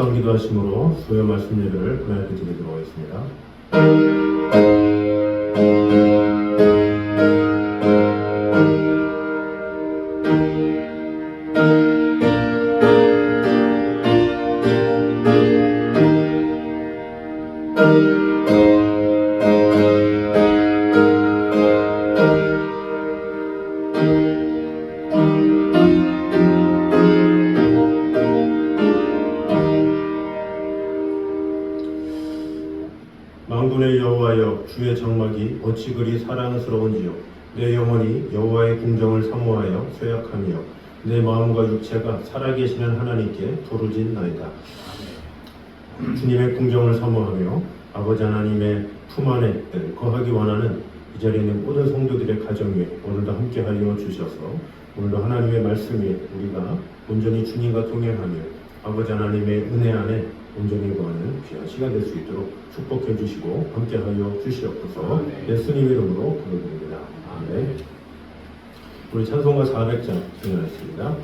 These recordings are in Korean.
합당 기도하심으로 수요 말씀 예배를 하나님께 드리도록 하겠습니다. 만군의 여호와여, 주의 장막이 어찌 그리 사랑스러운지요. 내 영혼이 여호와의 궁정을 사모하여 쇠약하며 내 마음과 육체가 살아계시는 하나님께 부르짖나이다. 주님의 궁정을 사모하며 아버지 하나님의 품 안에 거하기 원하는 이 자리에 있는 모든 성도들의 가정 위에 오늘도 함께하여 주셔서 오늘도 하나님의 말씀 위에 우리가 온전히 주님과 동행하며 아버지 하나님의 은혜 안에 온전히 거하는 귀한 시간 될 수 있도록 축복해 주시고 함께하여 주시옵소서. 예수님 이름으로 기도드립니다. 아멘. 우리 찬송가 400장 진행하겠습니다.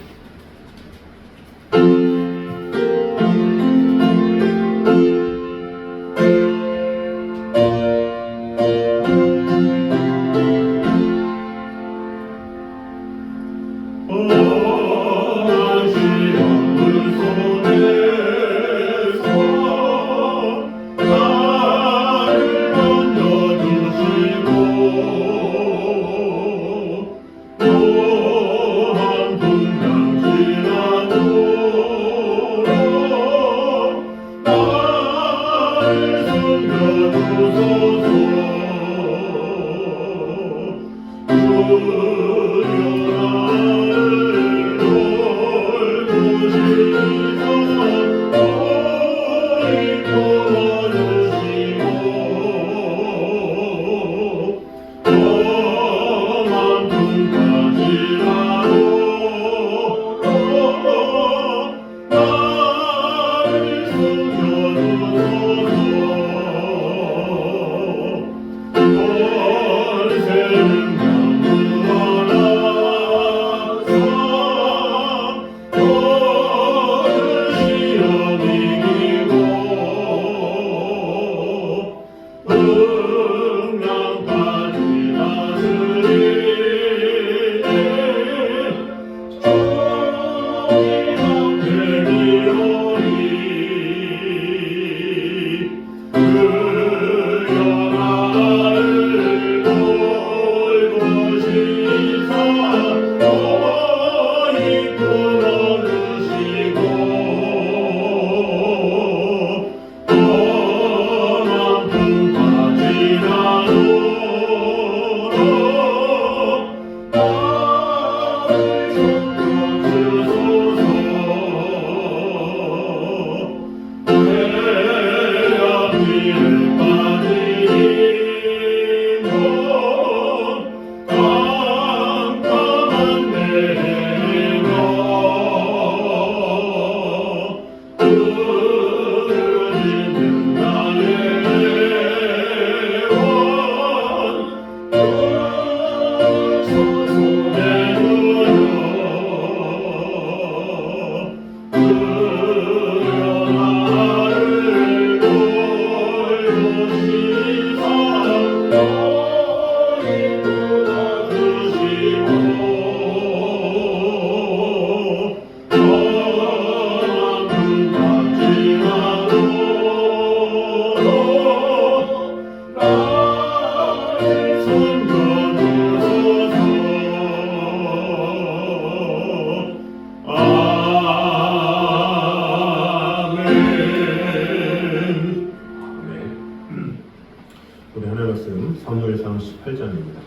우리 하나님 말씀 사무엘상 18장입니다.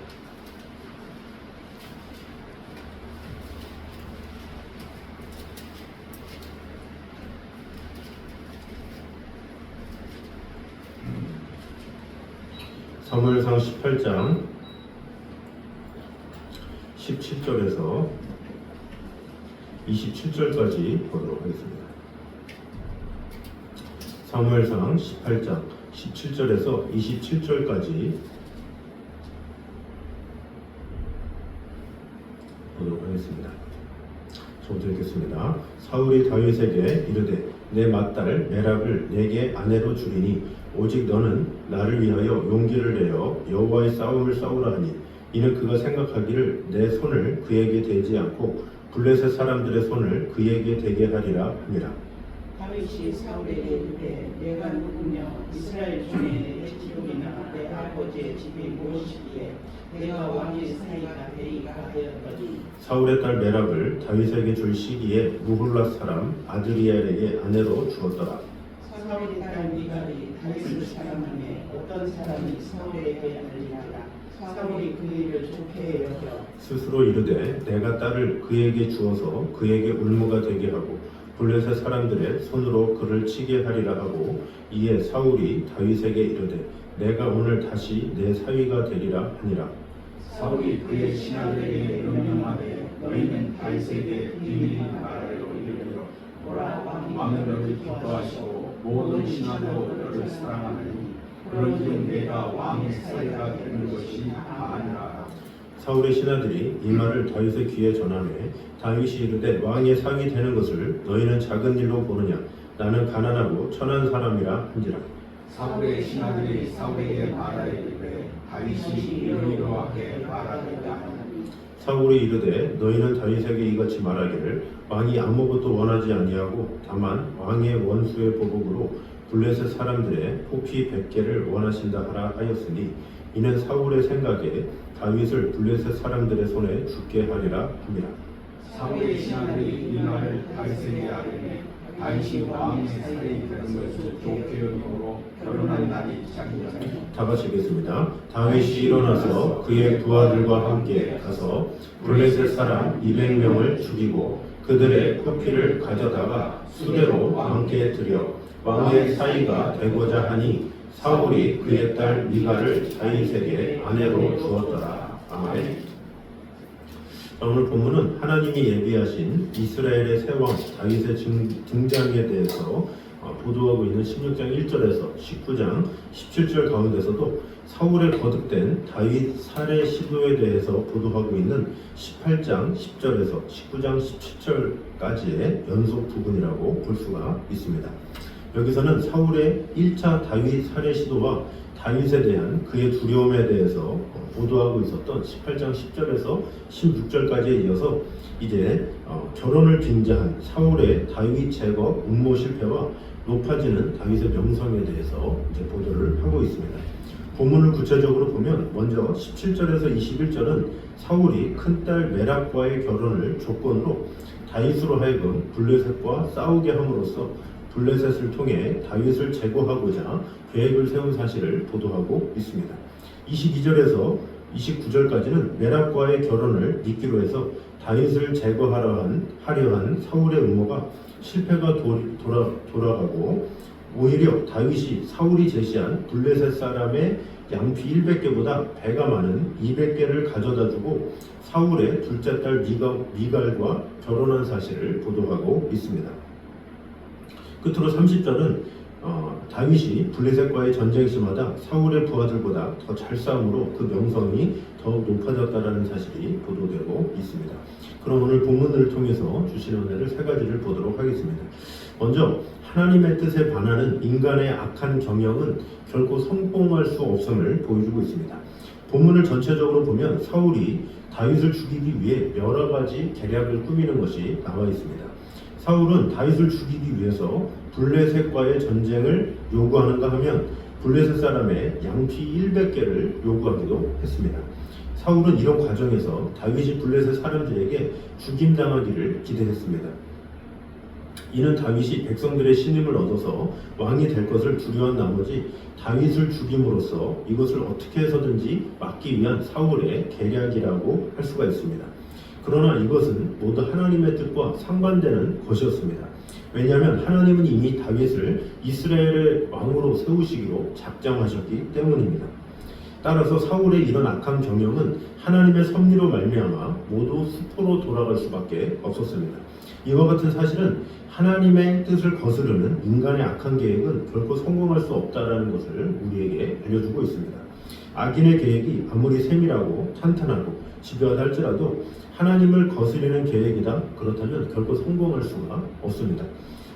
사무엘상 18장 17절에서 27절까지 보도록 하겠습니다. 사무엘상 18장 17절에서 27절까지 보도록 하겠습니다. 저부터 읽겠습니다. 사울이 다윗에게 이르되 내 맏딸 메랍을 내게 아내로 주리니 오직 너는 나를 위하여 용기를 내어 여호와의 싸움을 싸우라 하니 이는 그가 생각하기를 내 손을 그에게 대지 않고 블레셋 사람들의 손을 그에게 대게 하리라 함이라. 다윗이 사울에게 이르되 내가 누구며 이스라엘 중에 내 지족이나 내 아버지의 집이 무엇이기에 내가 왕의 사이가 되리까 하였더니 사울의 딸 메랍을 다윗에게 줄 시기에 무훌랏 사람 아드리엘에게 아내로 주었더라. 사울의 딸 미갈이 다윗을 사랑하며 어떤 사람이 사울에게 알리니라. 사울이 그 일을 좋게 여겨 스스로 이르되 내가 딸을 그에게 주어서 그에게 울무가 되게 하고 블레셋 사람들의 손으로 그를 치게 하리라 하고 이에 사울이 다윗에게 이르되 내가 오늘 다시 내 사위가 되리라 하니라. 사울이 그의 신하들에게 명령하되 너희는 다윗에게 비밀히 말하여 이르기를 보라 왕은 너를 기뻐하시고 모든 신하도 너를 사랑하느니 그런즉 내가 왕의 사위가 되는 것이 아니라. 사울의 신하들이 이 말을 다윗의 귀에 전하매 다윗이 이르되 왕의 사위 되는 것을 너희는 작은 일로 보느냐 나는 가난하고 천한 사람이라 한지라. 사울의 신하들이 사울에게 말하이르되 다윗이 이러이러하게 말하였다 하니 사울이 이르되 너희는 다윗에게 이같이 말하기를 왕이 아무것도 원하지 아니하고 다만 왕의 원수의 보복으로 블레셋 사람들의 포피 100개를 원하신다 하라 하였으니 이는 사울의 생각에 다윗을 블레셋 사람들의 손에 죽게 하리라 함이라. 사울의 신하들이 이 말을 다윗에게 아뢰매 다윗이 왕의 사위 되는 것을 좋게 여김으로 결혼한 날이 시작이었다. 다 같이 읽겠습니다. 다윗이 일어나서 그의 부하들과 함께 가서 블레셋 사람 200명을 죽이고 그들의 포피를 가져다가 수대로 왕께 드려 왕의 사위가 되고자 하니 사울이 그의 딸 미갈을 다윗에게 아내로 주었더라. 아멘. 오늘 본문은 하나님이 예비하신 이스라엘의 새 왕 다윗의 등장에 대해서 보도하고 있는 16장 1절에서 19장 17절 가운데서도 사울의 거듭된 다윗 살해 시도에 대해서 보도하고 있는 18장 10절에서 19장 17절까지의 연속 부분이라고 볼 수가 있습니다. 여기서는 사울의 1차 다윗 살해 시도와 다윗에 대한 그의 두려움에 대해서 보도하고 있었던 18장 10절에서 16절까지에 이어서 이제 결혼을 빙자한 사울의 다윗 제거 음모 실패와 높아지는 다윗의 명성에 대해서 이제 보도를 하고 있습니다. 본문을 구체적으로 보면 먼저 17절에서 21절은 사울이 큰딸 메랍과의 결혼을 조건으로 다윗으로 하여금 블레셋과 싸우게 함으로써 블레셋을 통해 다윗을 제거하고자 계획을 세운 사실을 보도하고 있습니다. 22절에서 29절까지는 메랍과의 결혼을 미끼로 해서 다윗을 제거하려 한 사울의 음모가 실패가 돌아가고 오히려 다윗이 사울이 제시한 블레셋 사람의 양피 100개보다 배가 많은 200개를 가져다 주고 사울의 둘째 딸 미갈과 결혼한 사실을 보도하고 있습니다. 끝으로 30절은 다윗이 블레셋과의 전쟁 시마다 사울의 부하들보다 더 잘 싸움으로 그 명성이 더욱 높아졌다는 사실이 보도되고 있습니다. 그럼 오늘 본문을 통해서 주신 은혜를 세 가지를 보도록 하겠습니다. 먼저 하나님의 뜻에 반하는 인간의 악한 경영은 결코 성공할 수 없음을 보여주고 있습니다. 본문을 전체적으로 보면 사울이 다윗을 죽이기 위해 여러 가지 계략을 꾸미는 것이 나와 있습니다. 사울은 다윗을 죽이기 위해서 블레셋과의 전쟁을 요구하는가 하면 블레셋 사람의 양피 100개를 요구하기도 했습니다. 사울은 이런 과정에서 다윗이 블레셋 사람들에게 죽임당하기를 기대했습니다. 이는 다윗이 백성들의 신임을 얻어서 왕이 될 것을 두려워한 나머지 다윗을 죽임으로써 이것을 어떻게 해서든지 막기 위한 사울의 계략이라고 할 수가 있습니다. 그러나 이것은 모두 하나님의 뜻과 상반되는 것이었습니다. 왜냐하면 하나님은 이미 다윗을 이스라엘의 왕으로 세우시기로 작정하셨기 때문입니다. 따라서 사울의 이런 악한 경영은 하나님의 섭리로 말미암아 모두 수포로 돌아갈 수밖에 없었습니다. 이와 같은 사실은 하나님의 뜻을 거스르는 인간의 악한 계획은 결코 성공할 수 없다는 것을 우리에게 알려주고 있습니다. 악인의 계획이 아무리 세밀하고 탄탄하고 집요하다 할지라도 하나님을 거스르는 계획이다 그렇다면 결코 성공할 수가 없습니다.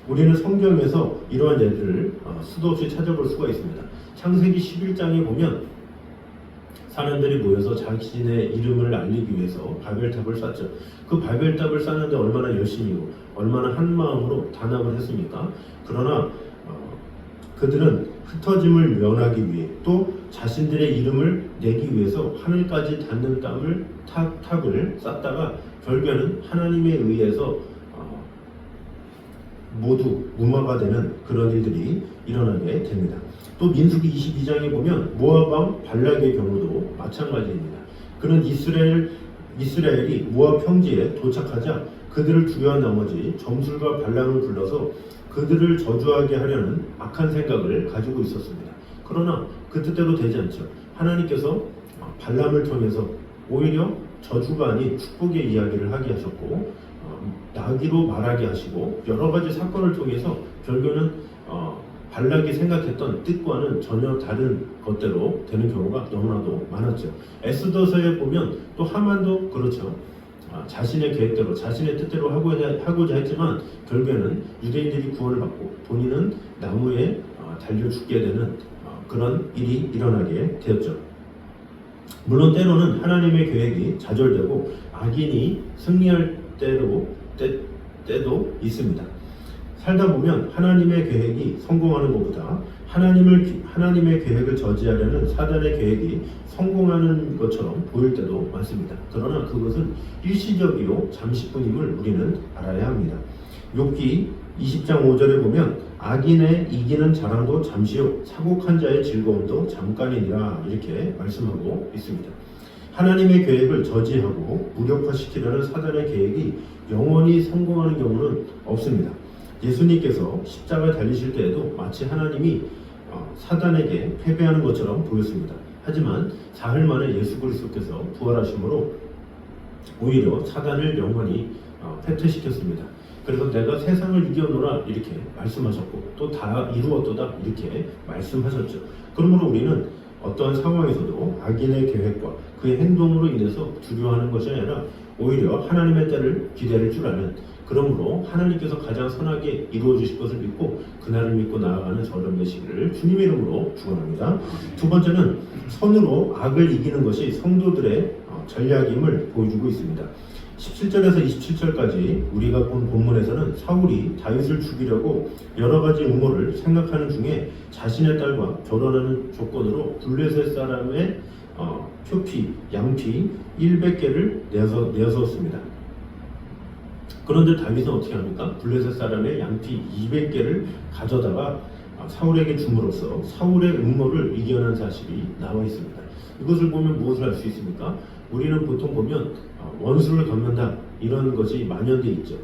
우리는 성경에서 이러한 예들을 수도 없이 찾아볼 수가 있습니다. 창세기 11장에 보면 사람들이 모여서 자신의 이름을 알리기 위해서 바벨탑을 쌓죠. 그 바벨탑을 쌓는데 얼마나 열심히고 얼마나 한 마음으로 단합을 했습니까? 그러나 그들은 흩어짐을 면하기 위해 또 자신들의 이름을 내기 위해서 하늘까지 닿는 탑을 쌓다가 결국에는 하나님에 의해서 모두 무마가 되는 그런 일들이 일어나게 됩니다. 또 민수기 22장에 보면 모압 왕 발락의 경우도 마찬가지입니다. 그는 이스라엘이 모압 평지에 도착하자 그들을 두려워한 나머지 점술과 발람을 불러서 그들을 저주하게 하려는 악한 생각을 가지고 있었습니다. 그러나 그 뜻대로 되지 않죠. 하나님께서 발람을 통해서 오히려 저주가 아닌 축복의 이야기를 하게 하셨고 나귀로 말하게 하시고 여러 가지 사건을 통해서 결국에는 발락이 생각했던 뜻과는 전혀 다른 것대로 되는 경우가 너무나도 많았죠. 에스더서에 보면 또 하만도 그렇죠. 자신의 계획대로 자신의 뜻대로 하고자 했지만 결국에는 유대인들이 구원을 받고 본인은 나무에 달려 죽게 되는 그런 일이 일어나게 되었죠. 물론 때로는 하나님의 계획이 좌절되고 악인이 승리할 때도 있습니다. 살다 보면 하나님의 계획이 성공하는 것보다 하나님의 계획을 저지하려는 사단의 계획이 성공하는 것처럼 보일 때도 많습니다. 그러나 그것은 일시적이요 잠시뿐임을 우리는 알아야 합니다. 욥기 20장 5절에 보면 악인의 이기는 자랑도 잠시요 사곡한 자의 즐거움도 잠깐이니라 이렇게 말씀하고 있습니다. 하나님의 계획을 저지하고 무력화시키려는 사단의 계획이 영원히 성공하는 경우는 없습니다. 예수님께서 십자가에 달리실 때에도 마치 하나님이 사단에게 패배하는 것처럼 보였습니다. 하지만 사흘 만에 예수 그리스도께서 부활하심으로 오히려 사단을 영원히 패퇴시켰습니다. 그래서 내가 세상을 이겨노라 이렇게 말씀하셨고 또 다 이루었도다 이렇게 말씀하셨죠. 그러므로 우리는 어떠한 상황에서도 악인의 계획과 그의 행동으로 인해서 두려워하는 것이 아니라 오히려 하나님의 때를 기다릴 줄 아는, 그러므로 하나님께서 가장 선하게 이루어 주실 것을 믿고 그날을 믿고 나아가는 저런 되시기를 주님의 이름으로 축원합니다. 두 번째는 선으로 악을 이기는 것이 성도들의 전략임을 보여주고 있습니다. 17절에서 27절까지 우리가 본 본문에서는 사울이 다윗을 죽이려고 여러 가지 음모를 생각하는 중에 자신의 딸과 결혼하는 조건으로 블레셋 사람의 표피, 양피 100개를 내었습니다. 그런데 다윗은 어떻게 합니까? 블레셋 사람의 양피 200개를 가져다가 사울에게 줌으로써 사울의 음모를 이겨낸 사실이 나와 있습니다. 이것을 보면 무엇을 알 수 있습니까? 우리는 보통 보면 원수를 갚는다 이런 것이 만연되어 있죠.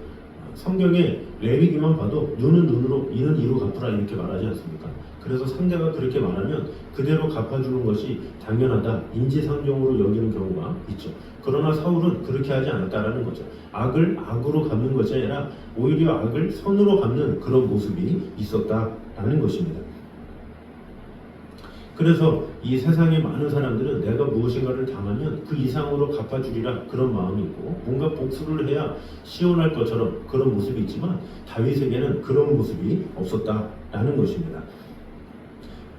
성경에 레위기만 봐도 눈은 눈으로 이는 이로 갚으라 이렇게 말하지 않습니까? 그래서 상대가 그렇게 말하면 그대로 갚아주는 것이 당연하다, 인지상정으로 여기는 경우가 있죠. 그러나 사울은 그렇게 하지 않았다라는 거죠. 악을 악으로 갚는 것이 아니라 오히려 악을 선으로 갚는 그런 모습이 있었다라는 것입니다. 그래서 이 세상의 많은 사람들은 내가 무엇인가를 당하면 그 이상으로 갚아주리라 그런 마음이 있고 뭔가 복수를 해야 시원할 것처럼 그런 모습이 있지만 다윗에게는 그런 모습이 없었다라는 것입니다.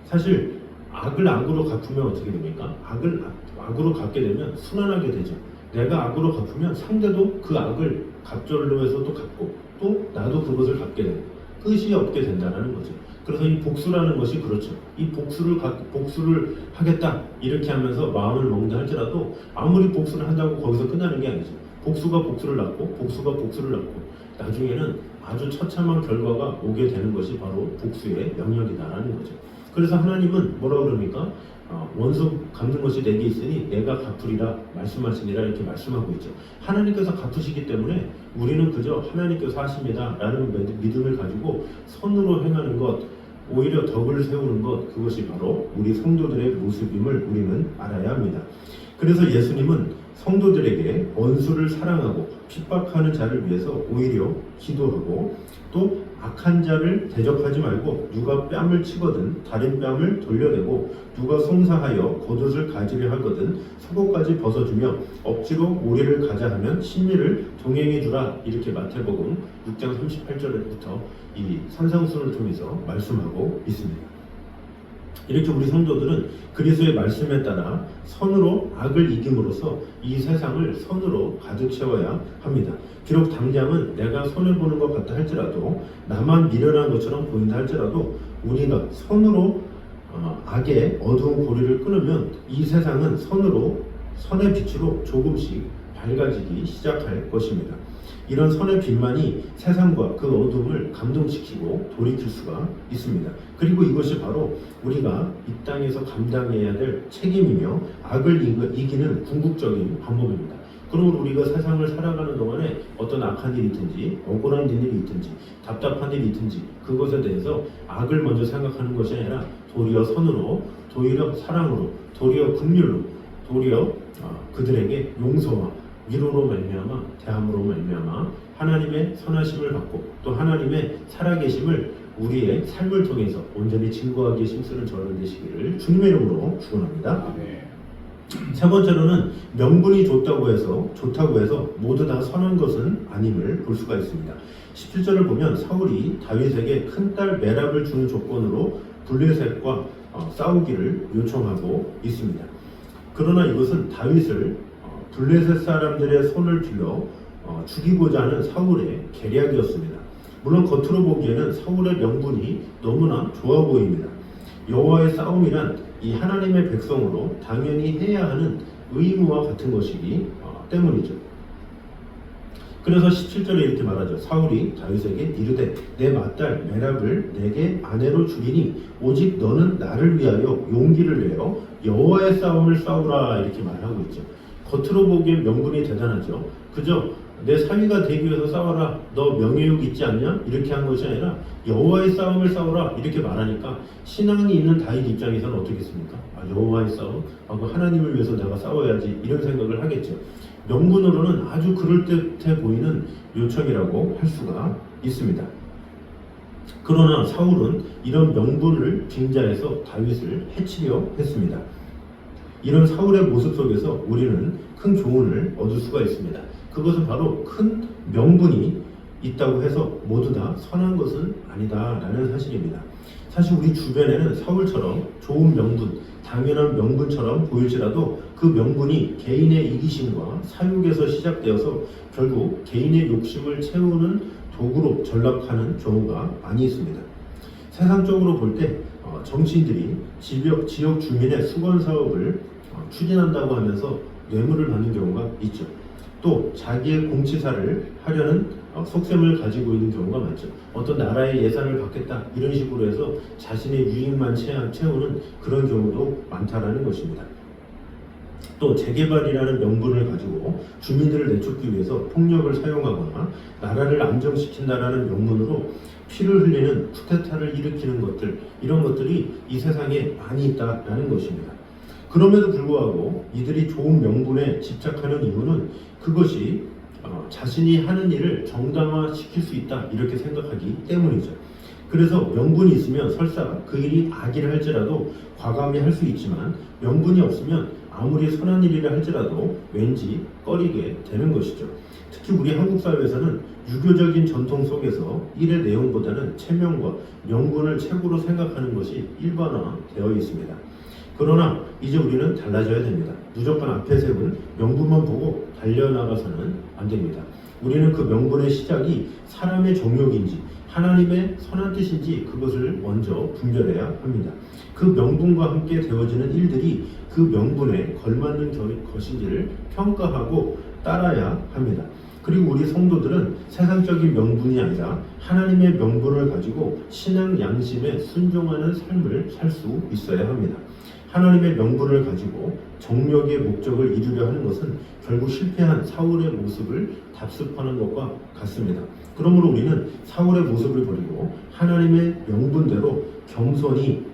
사실 악을 악으로 갚으면 어떻게 됩니까? 악을 악으로 갚게 되면 순환하게 되죠. 내가 악으로 갚으면 상대도 그 악을 갑절로 해서 또 갚고 또 나도 그것을 갚게 되고 끝이 없게 된다는 거죠. 그래서 이 복수라는 것이 그렇죠. 이 복수를 하겠다 이렇게 하면서 마음을 먹는다 할지라도 아무리 복수를 한다고 거기서 끝나는 게 아니죠. 복수가 복수를 낳고 복수가 복수를 낳고 나중에는 아주 처참한 결과가 오게 되는 것이 바로 복수의 영역이다라는 거죠. 그래서 하나님은 뭐라고 그럽니까? 원수 갚는 것이 내게 있으니 내가 갚으리라 말씀하시니라 이렇게 말씀하고 있죠. 하나님께서 갚으시기 때문에 우리는 그저 하나님께서 하십니다 라는 믿음을 가지고 선으로 행하는 것, 오히려 덕을 세우는 것, 그것이 바로 우리 성도들의 모습임을 우리는 알아야 합니다. 그래서 예수님은 성도들에게 원수를 사랑하고 핍박하는 자를 위해서 오히려 기도하고 또 악한 자를 대적하지 말고 누가 뺨을 치거든 다른 뺨을 돌려내고 누가 송사하여 겉옷을 가지려 하거든 속옷까지 벗어주며 억지로 오리를 가자 하면 심리를 동행해 주라. 이렇게 마태복음 6장 38절부터 이 산상순을 통해서 말씀하고 있습니다. 이렇게 우리 성도들은 그리스도의 말씀에 따라 선으로 악을 이김으로써 이 세상을 선으로 가득 채워야 합니다. 비록 당장은 내가 손해보는 것 같다 할지라도 나만 미련한 것처럼 보인다 할지라도 우리가 선으로 악의 어두운 고리를 끊으면 이 세상은 선의 빛으로 조금씩 밝아지기 시작할 것입니다. 이런 선의 빛만이 세상과 그 어둠을 감동시키고 돌이킬 수가 있습니다. 그리고 이것이 바로 우리가 이 땅에서 감당해야 될 책임이며 악을 이기는 궁극적인 방법입니다. 그러므로 우리가 세상을 살아가는 동안에 어떤 악한 일이 있든지 억울한 일이 있든지 답답한 일이 있든지 그것에 대해서 악을 먼저 생각하는 것이 아니라 도리어 선으로, 도리어 사랑으로, 도리어 긍휼로, 도리어 그들에게 용서와 위로로 말미암아 대함으로 말미암아 하나님의 선하심을 받고 또 하나님의 살아계심을 우리의 삶을 통해서 온전히 증거하기에 힘쓰는 저는 되시기를 주님의 이름으로 축원합니다. 세 번째로는 명분이 좋다고 해서 모두 다 선한 것은 아님을 볼 수가 있습니다. 17절을 보면 사울이 다윗에게 큰딸 메랍을 주는 조건으로 블레셋과 싸우기를 요청하고 있습니다. 그러나 이것은 다윗을 블레셋 사람들의 손을 빌려 죽이고자 하는 사울의 계략이었습니다. 물론 겉으로 보기에는 사울의 명분이 너무나 좋아 보입니다. 여호와의 싸움이란 이 하나님의 백성으로 당연히 해야 하는 의무와 같은 것이기 때문이죠. 그래서 17절에 이렇게 말하죠. 사울이 다윗에게 이르되 내 맏딸 메랍을 내게 아내로 주리니 오직 너는 나를 위하여 용기를 내어 여호와의 싸움을 싸우라. 이렇게 말하고 있죠. 겉으로 보기엔 명분이 대단하죠. 그저 내 사위가 되기 위해서 싸워라. 너 명예욕 있지 않냐? 이렇게 한 것이 아니라 여호와의 싸움을 싸우라. 이렇게 말하니까 신앙이 있는 다윗 입장에서는 어떻겠습니까? 여호와의 싸움? 하나님을 위해서 내가 싸워야지. 이런 생각을 하겠죠. 명분으로는 아주 그럴듯해 보이는 요청이라고 할 수가 있습니다. 그러나 사울은 이런 명분을 빙자해서 다윗을 해치려 했습니다. 이런 사울의 모습 속에서 우리는 큰 교훈을 얻을 수가 있습니다. 그것은 바로 큰 명분이 있다고 해서 모두 다 선한 것은 아니다라는 사실입니다. 사실 우리 주변에는 사울처럼 좋은 명분, 당연한 명분처럼 보일지라도 그 명분이 개인의 이기심과 사욕에서 시작되어서 결국 개인의 욕심을 채우는 도구로 전락하는 경우가 많이 있습니다. 세상적으로 볼 때 정치인들이 지역 주민의 수건 사업을 추진한다고 하면서 뇌물을 받는 경우가 있죠. 또 자기의 공치사를 하려는 속셈을 가지고 있는 경우가 많죠. 어떤 나라의 예산을 받겠다 이런 식으로 해서 자신의 유익만 채우는 그런 경우도 많다라는 것입니다. 또 재개발이라는 명분을 가지고 주민들을 내쫓기 위해서 폭력을 사용하거나 나라를 안정시킨다라는 명분으로 피를 흘리는 쿠데타를 일으키는 것들, 이런 것들이 이 세상에 많이 있다라는 것입니다. 그럼에도 불구하고 이들이 좋은 명분에 집착하는 이유는 그것이 자신이 하는 일을 정당화시킬 수 있다 이렇게 생각하기 때문이죠. 그래서 명분이 있으면 설사 그 일이 악이라 할지라도 과감히 할 수 있지만 명분이 없으면 아무리 선한 일이라 할지라도 왠지 꺼리게 되는 것이죠. 특히 우리 한국 사회에서는 유교적인 전통 속에서 일의 내용보다는 체면과 명분을 최고로 생각하는 것이 일반화되어 있습니다. 그러나 이제 우리는 달라져야 됩니다. 무조건 앞에 세운 명분만 보고 달려나가서는 안 됩니다. 우리는 그 명분의 시작이 사람의 정욕인지 하나님의 선한 뜻인지 그것을 먼저 분별해야 합니다. 그 명분과 함께 되어지는 일들이 그 명분에 걸맞는 것인지를 평가하고 따라야 합니다. 그리고 우리 성도들은 세상적인 명분이 아니라 하나님의 명분을 가지고 신앙 양심에 순종하는 삶을 살 수 있어야 합니다. 하나님의 명분을 가지고 정력의 목적을 이루려 하는 것은 결국 실패한 사울의 모습을 답습하는 것과 같습니다. 그러므로 우리는 사울의 모습을 버리고 하나님의 명분대로 겸손히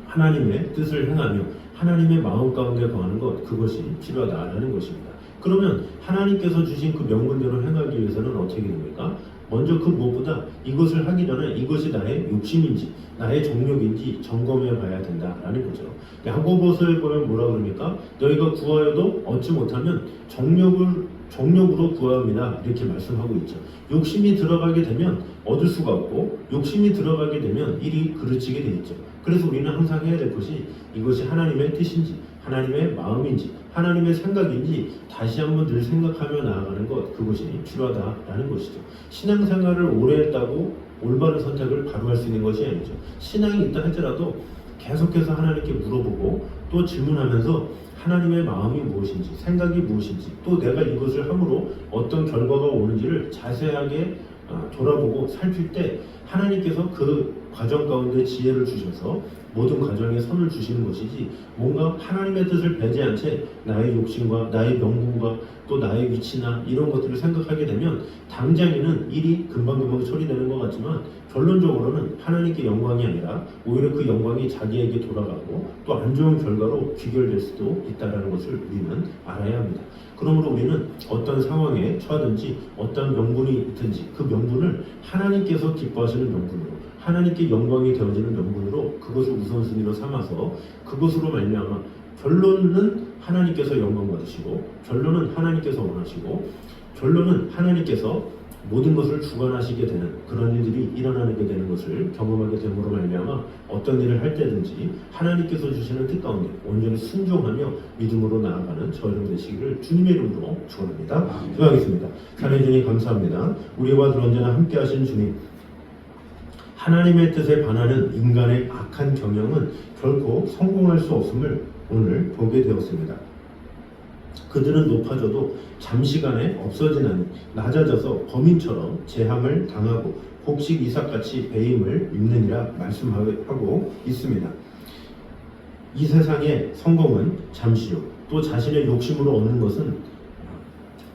하나님의 뜻을 행하며 하나님의 마음 가운데 거하는 것, 그것이 필요하다라는 것입니다. 그러면 하나님께서 주신 그 명분대로 행하기 위해서는 어떻게 됩니까? 먼저 그 무엇보다 이것을 하기 전에 이것이 나의 욕심인지 나의 정욕인지 점검해 봐야 된다라는 거죠. 야고보서에 보면 뭐라 그럽니까? 너희가 구하여도 얻지 못하면 정욕으로 구하옵니다, 이렇게 말씀하고 있죠. 욕심이 들어가게 되면 얻을 수가 없고 욕심이 들어가게 되면 일이 그르치게 돼 있죠. 그래서 우리는 항상 해야 될 것이 이것이 하나님의 뜻인지 하나님의 마음인지 하나님의 생각인지 다시 한번 늘 생각하며 나아가는 것, 그것이 필요하다라는 것이죠. 신앙생활을 오래 했다고 올바른 선택을 바로 할 수 있는 것이 아니죠. 신앙이 있다 할지라도 계속해서 하나님께 물어보고 또 질문하면서 하나님의 마음이 무엇인지 생각이 무엇인지 또 내가 이것을 함으로 어떤 결과가 오는지를 자세하게 돌아보고 살필 때 하나님께서 그 과정 가운데 지혜를 주셔서 모든 과정에 선을 주시는 것이지, 뭔가 하나님의 뜻을 배제한 채 나의 욕심과 나의 명분과 또 나의 위치나 이런 것들을 생각하게 되면 당장에는 일이 금방금방 처리되는 것 같지만 결론적으로는 하나님께 영광이 아니라 오히려 그 영광이 자기에게 돌아가고 또 안 좋은 결과로 귀결될 수도 있다는 것을 우리는 알아야 합니다. 그러므로 우리는 어떤 상황에 처하든지 어떤 명분이 있든지 그 명분을 하나님께서 기뻐하시는 명분으로, 하나님께 영광이 되어지는 명분으로 그것을 우선순위로 삼아서 그것으로 말미암아 결론은 하나님께서 영광 받으시고 결론은 하나님께서 원하시고 결론은 하나님께서 모든 것을 주관하시게 되는 그런 일들이 일어나게 되는 것을 경험하게 됨으로 말미암아 어떤 일을 할 때든지 하나님께서 주시는 뜻 가운데 온전히 순종하며 믿음으로 나아가는 저 여러분 되시기를 주님의 이름으로 축원합니다. 기도하겠습니다. 하나님 주님 감사합니다. 우리와 언제나 함께 하신 주님, 하나님의 뜻에 반하는 인간의 악한 경영은 결코 성공할 수 없음을 오늘 보게 되었습니다. 그들은 높아져도 잠시간에 없어지나니 낮아져서 범인처럼 재함을 당하고 곡식 이삭같이 배임을 입느니라 말씀하고 있습니다. 이 세상의 성공은 잠시요, 또 자신의 욕심으로 얻는 것은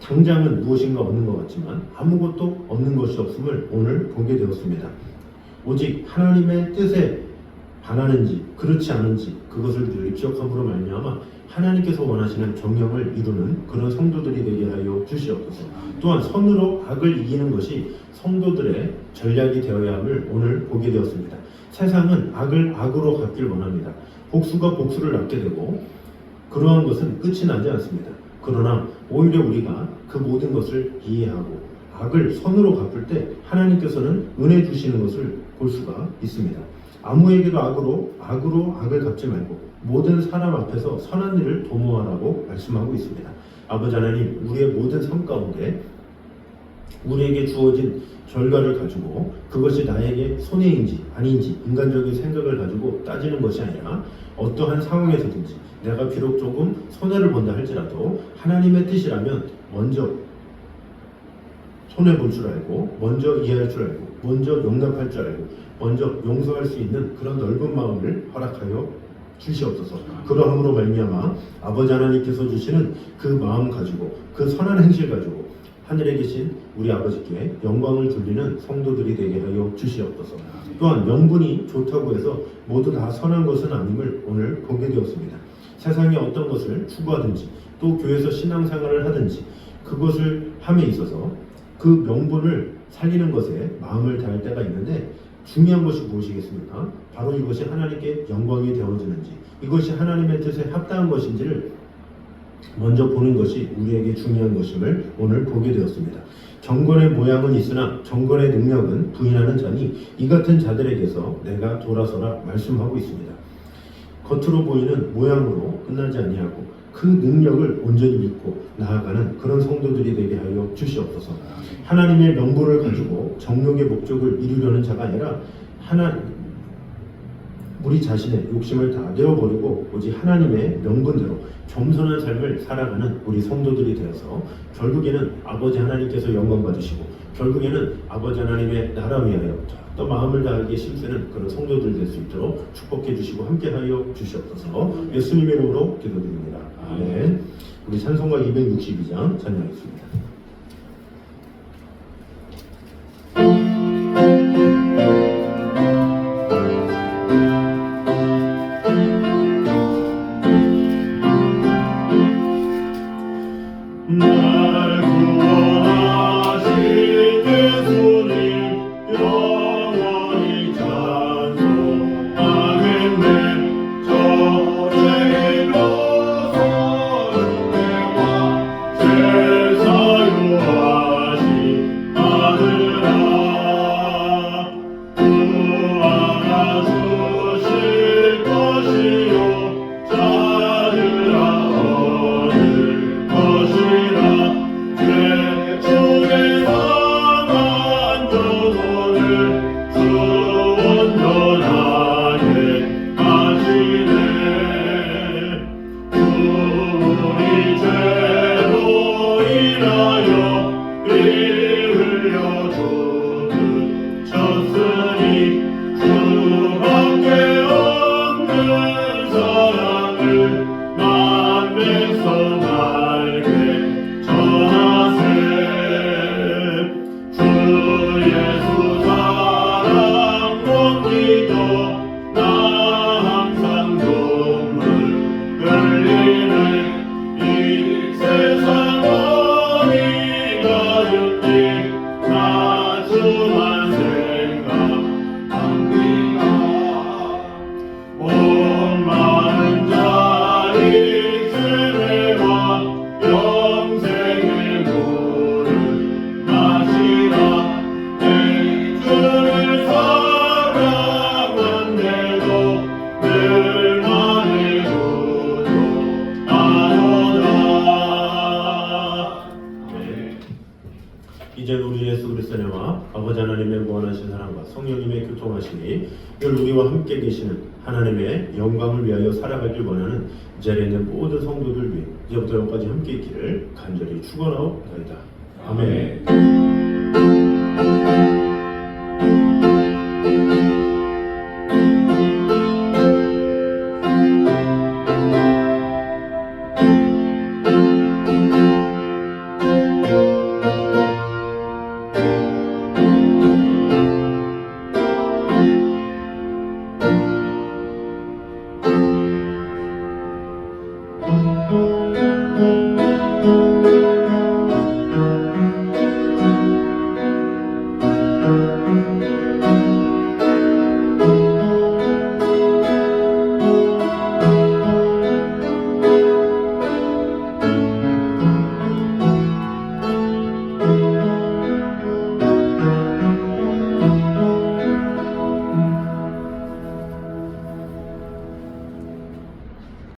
당장은 무엇인가 얻는 것 같지만 아무것도 얻는 것이 없음을 오늘 보게 되었습니다. 오직 하나님의 뜻에 반하는지 그렇지 않은지 그것을 늘 기억함으로 말미암아 하나님께서 원하시는 정령을 이루는 그런 성도들이 되게 하여 주시옵소서. 또한 선으로 악을 이기는 것이 성도들의 전략이 되어야 함을 오늘 보게 되었습니다. 세상은 악을 악으로 갚길 원합니다. 복수가 복수를 낳게 되고 그러한 것은 끝이 나지 않습니다. 그러나 오히려 우리가 그 모든 것을 이해하고 악을 선으로 갚을 때 하나님께서는 은혜 주시는 것을 볼 수가 있습니다. 아무에게도 악으로 악을 갚지 말고 모든 사람 앞에서 선한 일을 도모하라고 말씀하고 있습니다. 아버지 하나님, 우리의 모든 삶 가운데 우리에게 주어진 결과를 가지고 그것이 나에게 손해인지 아닌지 인간적인 생각을 가지고 따지는 것이 아니라 어떠한 상황에서든지 내가 비록 조금 손해를 본다 할지라도 하나님의 뜻이라면 먼저 손해볼 줄 알고 먼저 이해할 줄 알고 먼저 용납할 줄 알고 먼저 용서할 수 있는 그런 넓은 마음을 허락하여 주시옵소서. 그러함으로 말미암아 아버지 하나님께서 주시는 그 마음 가지고 그 선한 행실 가지고 하늘에 계신 우리 아버지께 영광을 돌리는 성도들이 되게 하여 주시옵소서. 또한 명분이 좋다고 해서 모두 다 선한 것은 아님을 오늘 보게 되었습니다. 세상에 어떤 것을 추구하든지 또 교회에서 신앙생활을 하든지 그것을 함에 있어서 그 명분을 살리는 것에 마음을 다할 때가 있는데 중요한 것이 무엇이겠습니까? 바로 이것이 하나님께 영광이 되어지는지 이것이 하나님의 뜻에 합당한 것인지를 먼저 보는 것이 우리에게 중요한 것임을 오늘 보게 되었습니다. 경건의 모양은 있으나 경건의 능력은 부인하는 자니 이 같은 자들에게서 내가 돌아서라 말씀하고 있습니다. 겉으로 보이는 모양으로 끝나지 아니하고 그 능력을 온전히 믿고 나아가는 그런 성도들이 되게 하여 주시옵소서. 하나님의 명분을 가지고 정욕의 목적을 이루려는 자가 아니라 우리 자신의 욕심을 다 내어버리고 오직 하나님의 명분대로 겸손한 삶을 살아가는 우리 성도들이 되어서 결국에는 아버지 하나님께서 영광 받으시고 결국에는 아버지 하나님의 나라 위하여 또 마음을 다하게 힘쓰는 그런 성도들 될 수 있도록 축복해 주시고 함께하여 주시옵소서. 예수님의 이름으로 기도드립니다. 아멘. 우리 찬송가 262장 찬양하겠습니다. 주셨으니 주밖에 없는 사랑을 만백성 알게 전하세. 주 예수 사랑 못 잊어 나 항상 눈물 흘리네. 이 세상 어디 가든지 나 주만 생각합니다. 온 많은 자리 세례와 영생의 물을 마시라. 내 주를 사랑한대도 늘 나의 구주하노라. 이제 우리 예수 그리스도의 은혜와 아버지 하나님의 무한하신 사랑과 성령님의 교통하심이 늘 우리와 함께 계시는 하나님의 영광을 위하여 살아가길 원하는 이 자리에 있는 모든 성도들 위해 이제부터 영까지 함께 있기를 간절히 축원하옵나이다. 아멘.